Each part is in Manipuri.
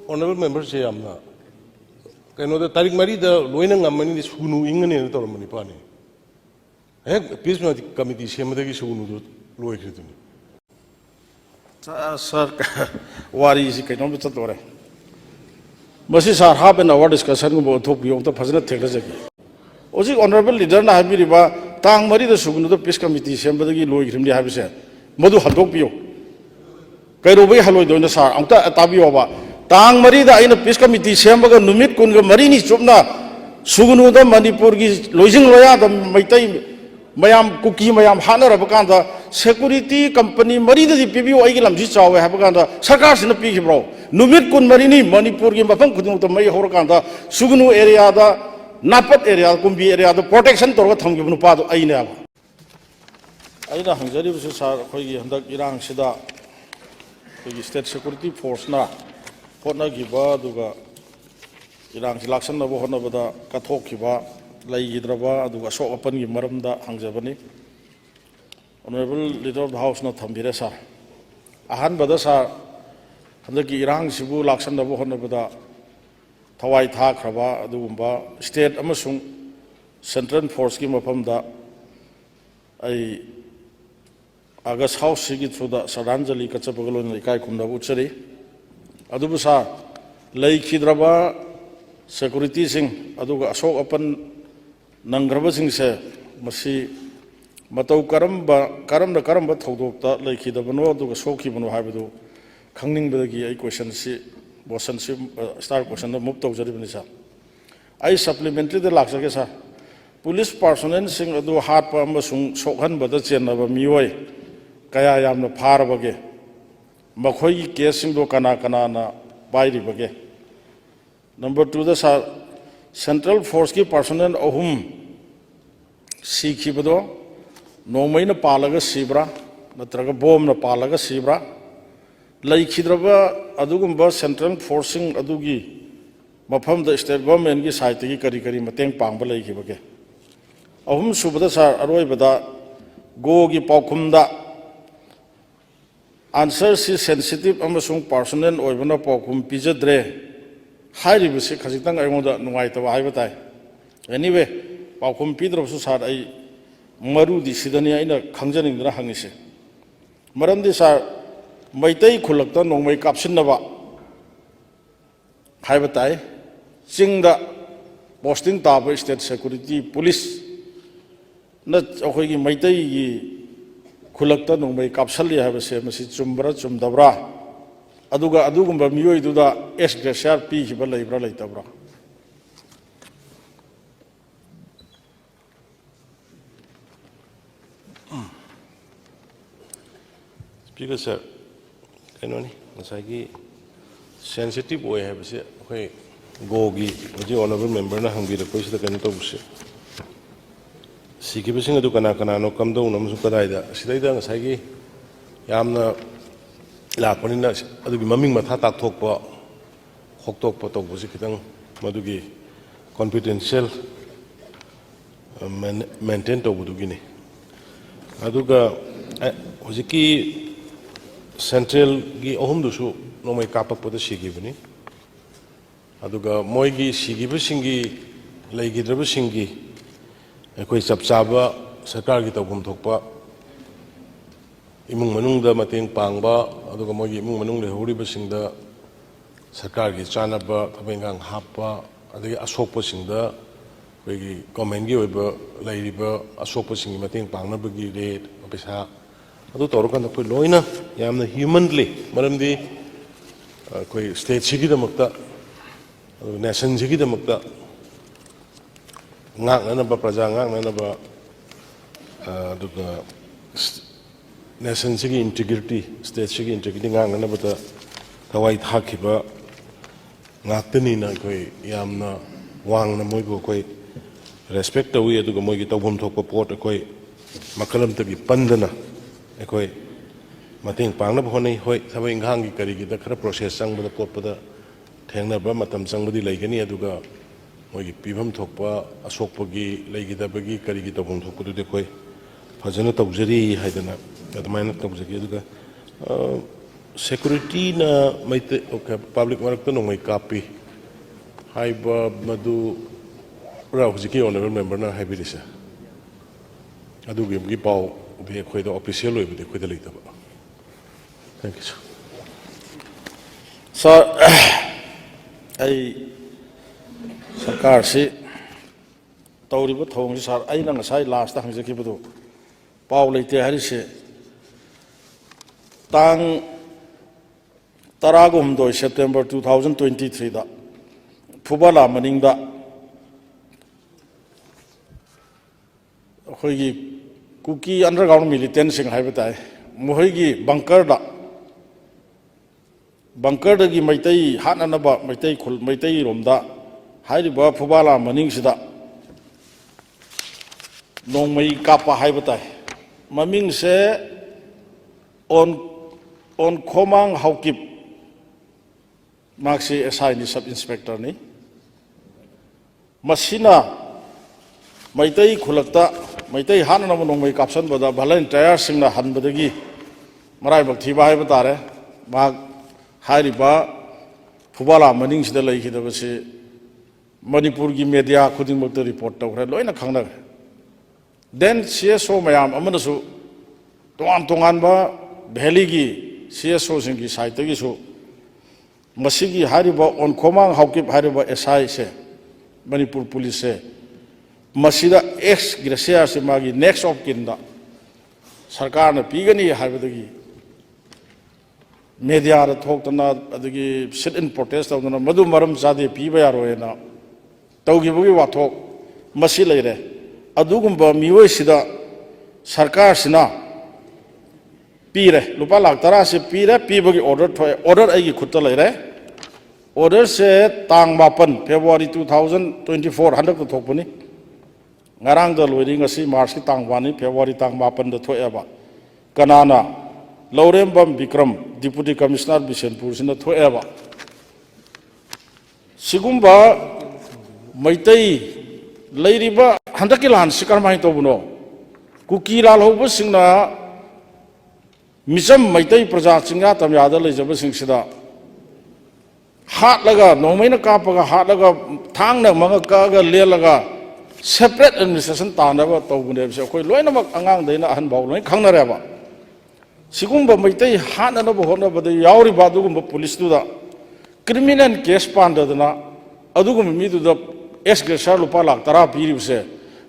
honorable members say amna kano da tarik mari da loina ngamani ni sunu ingane na tormani pani peace committee semada gi sunu do loi khriduni sir wari si kaino bi chatore masi sir have an hour discussion go thop yo ta phajna thekla jagi oji honorable leader na habiri ba tang mari da sunu do peace committee semada gi loi khrimdi habise madu hadok biyo kairo bai haloi do na sir amta tabiyo ba tang mari da ina peace committee sembaga numit kun ga mari ni chupna sugunu da manipur gi loijing loya da maitai mayam kuki mayam hana rabakanda security company mari da pibi oi gi lamji chawe habakanda sarkar sina pi gi bro numit kun mari ni manipur gi mafam khudung ta mai horakanda sugunu area da napat area kumbi area da protection torga thamgi bu pa do aina hangjari bu sar khoi gi handak irang sida gi state security force na hotna gi ba duga irang selection na bo hotna bada kathok gi ba lai gidraba duga so open gi maramda hangjabani honorable leader of the house na thambire sa ahan bada sa handaki irang sibu laksan na bo hotna bada thawai tha khraba adugumba state amasung central force gi mafamda ai agas house sigi through saranjali kachapagalon ikai kumda uchari adubu sa lay khidraba security sing aduga asok apan nangraba sing se masi matau karamba thodokta lay khidabano aduga sokhibano habadu khangning badagi ai question si motion si star question da move tawjari bani sa ai supplementary de laksake sa police personnel sing adu hat pa amasung sokhan bada chenaba mioi kaya yamna pharabage makhoi case do kana na bairi bage number 2 da sa central force ki personnel ahum sikhi bado nomai na palaga sibra natraga bom na palaga sibra lai khidraba adugumba central forcing adugi mafam da state government gi side gi kari mateng pangba lai ki bage ahum subada sa aroi bada go gi paukhumda answer si sensitive amasung personal oibana paukhum pijadre hairi bisi khajitang aingoda nungai tawa haiba tai anyway paukhum pidrosu sar ai maru di sidani aina khangjaning dra hangise maramdi sar maitai khulakta nongmai kapsinnaba haiba tai chingda posting taba state security police na akhoi gi maitai gi khulakta nongmai kapsali habase masi chumbra chumdabra aduga adugumba miyoi duda SGSR pi hiba leibra leitabra Speaker sir kanoni masagi sensitive oi habase khoi gogi ji honorable member na hangi ko sida kan to buse siki bising adu kana no kam do nam su kadai da sidai da ngasai yamna lakpanina adugi maming matha tak thokpa khoktok to busi khitang madugi confidential maintain to budugi ni aduga hojiki central gi ohum dusu nomai kapak pada sigi bani aduga moigi sigi bisingi leigi draba singi koi chapchaba sarkar gi tawgum thokpa imung manung da mateng pangba aduga moigi imung manung le hori basingda sarkar gi chanaba thabengang happa adagi asokpa singda koi comment gi oiba leiriba asokpa singi mateng pangna bagi rate pesa adu torokan koi loina yamna humanly maramdi koi state sigi da makta nation sigi da makta ngakna ba praja ngakna ba aduga nation sigi integrity state sigi integrity ngakna ba ta thawai thakiba ngaktani na koi yamna wangna moi ko koi respect tawi aduga moi gi tawbom thokpa pot koi makalam tagi pandana koi mateng pangna bhonai hoi thabai inghang gi kari gi da khara process sang ba pot pada thengna ba matam sang budi laigani aduga moigi pibam thokpa asokpagi leigidabagi karigi tawbom thokpa du koi fajana tawjari haidana admaina tawjagi aduga security na maite okay public marakta no mai kapi haiba madu ra hujiki honorable member na haibirisa adu gi pau be khoi da official oi be khoi da leita ba thank you sir ai sarkar si tawriba thong si sar ai nang sai last ta hangje ki budu pau leite hari se tang Taragumdoi September 2023 da Pubala maning da hoigi kuki underground militant sing haibatai muhoigi bunker da gi maitai hanana ba maitai khul maitai romda hairiba Pubala maning sida nongmai kapa haibatai maming se on khomang haukip Maxi SI ni sub inspector ni masina maitai khulakta maitai hanana monong mai kapsan bada volunteer singna hanbadagi marai bak thiba hai batare ba hairiba Pubala maning sida lai khida base Manipur gi media khuding mak report tawre loina khangna then CSO mayam amana su tongan ba valley gi CSO sing gi site gi su Masigi hariba on komang haukip hariba SI se Manipur police se masida ex gracia se magi next of kinda sarkar na pigani haribadagi media ra thoktana adagi sit in protest tawdana madu maram jade piba yaroena tawgibugi wathok masi leire adugumba miwoi sida sarkar sina pire lupa lakh tara se pire pibagi order thoy order ai gi khutta leire order se tang mapan February 2024 handak thokpani ngarang da loiri ngasi March ki tang wani February tang mapan da thoeba kanana Laurembam Vikram Deputy Commissioner Bishenpur sina thoeba sigumba maitai leiriba handaki lan sikar mai tobuno kuki lal hobu singna misam maitai praja chinga tamyada lejaba singsida hatlaga nomaina kapaga hatlaga thangna manga kaga lelaga separate administration tanaba tawbune se koi loina mak angang deina ahan baw loi khangnare ba sigumba maitai hana no hona bada yauri badugumba police du da criminal case pandadana adugum mi du da esgresar lupa lakh tara piribse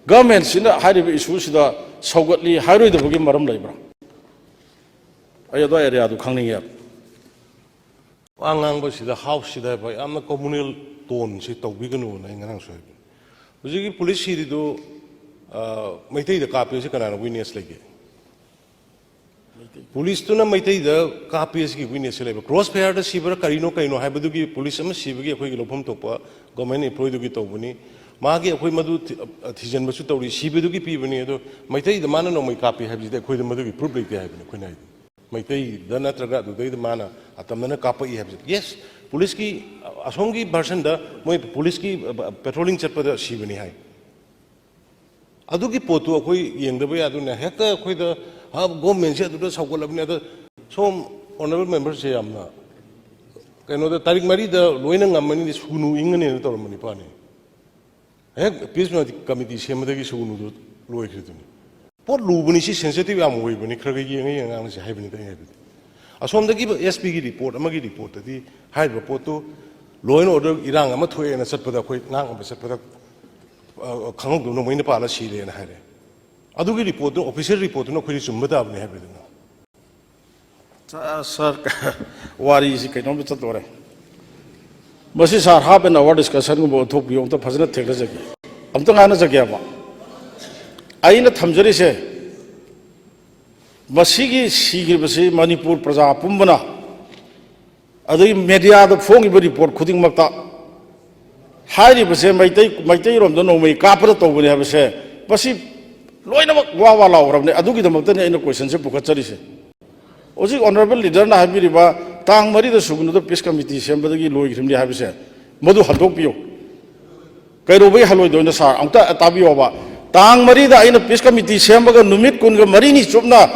government sina hariba issue sida saugatli hairoi da bugi maram leibra ayado area du khangni ya angang ba sida house sida ba amna communal tone si tawbiganu na ngarang so hujigi police hi do maitai da kapi se kana witness lege police to na maitai da kapi se ki witness lebe cross fire da sibra karino kaino haibadu gi police am sibagi akhoi gi lofam tokpa government employee du gi tawbuni magi akhoi madu thijan basu tawri sibadu gi pibani do maitai da mana no mai kapi haibji da akhoi da madu gi proof leke haibani khoi nai maitai da na traga du dai da mana atamna kapa I haibji yes police ki asongi version da moi police ki patrolling chatpa da sibani hai adugi potu akhoi yengdaba yadu na hekta akhoi da ha government se adu da saugolabni da som honorable members se amna kaino da tarik mari da loina ngamani ni sunu ingane na tormani pani hek peace committee semadagi sunu do loi khriduni pot lubuni si sensitive am hoibani khraga yengai ngang se haibani dai haibani asomdagi SP gi report amagi report adi haiba potu law and order irang ama thoe na satpada khoi ngang ama satpada khangok do no moina pala sire na haire adugi report no official report no khoi chumbada abne haibani sir wari si kaino bi chatore masi sir half an hour discussion go thok bi om to phajna thekla jagi am to ngana jagi ba aina thamjari se masigi sigir basi Manipur praja pumbana adui media da fongi bi report khuding makta hairi base maitai rom do no mai kapra to bune habse basi loina mak wa laurabne adugi da makta ne ina question se pukachari se oji honorable leader na habiriba tang mari da sugunu da peace committee sembadagi loi grimni habse madu handok piyo kairo bai haloi do na sar amta tabiyo ba tang mari da ina peace committee sembaga numit kun ga mari ni chupna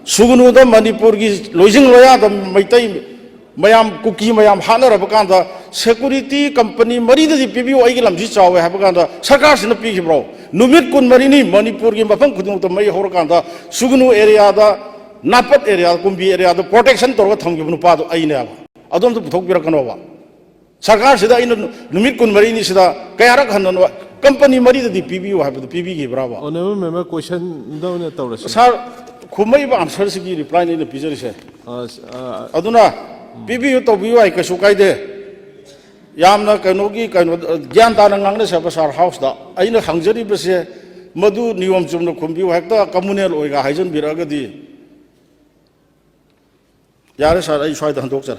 Sugunuda Manipurgi losing loya the Maitai Mayam cookie Mayam Hana Rabakanda security company Marida the PBO Igilam Jisaw Habaganda Sakas in the Pig bro. Numit Kun Marini Manipurgi Mapang Kudu to May Horkanda Sugunu area the Napat area Kumbi area the protection to what Tongu Pado Aina. I don't talk Birakanova. Sakas in Numit Kun Marini Sida Kayarak company Marida the PBO have the PB Brava. On a member question down at Taurus. Sir, Kumay answer si reply in the picture say. Aduna, PBU to be like a Sukaide. Yamna Kanogi, Gyantanang Sabasar house da. I know Hangari Bese, Madu, Nium Jumno Kumbu, Hector, Communal Oiga, Hazen Biragadi. Yaris, I tried the doctor.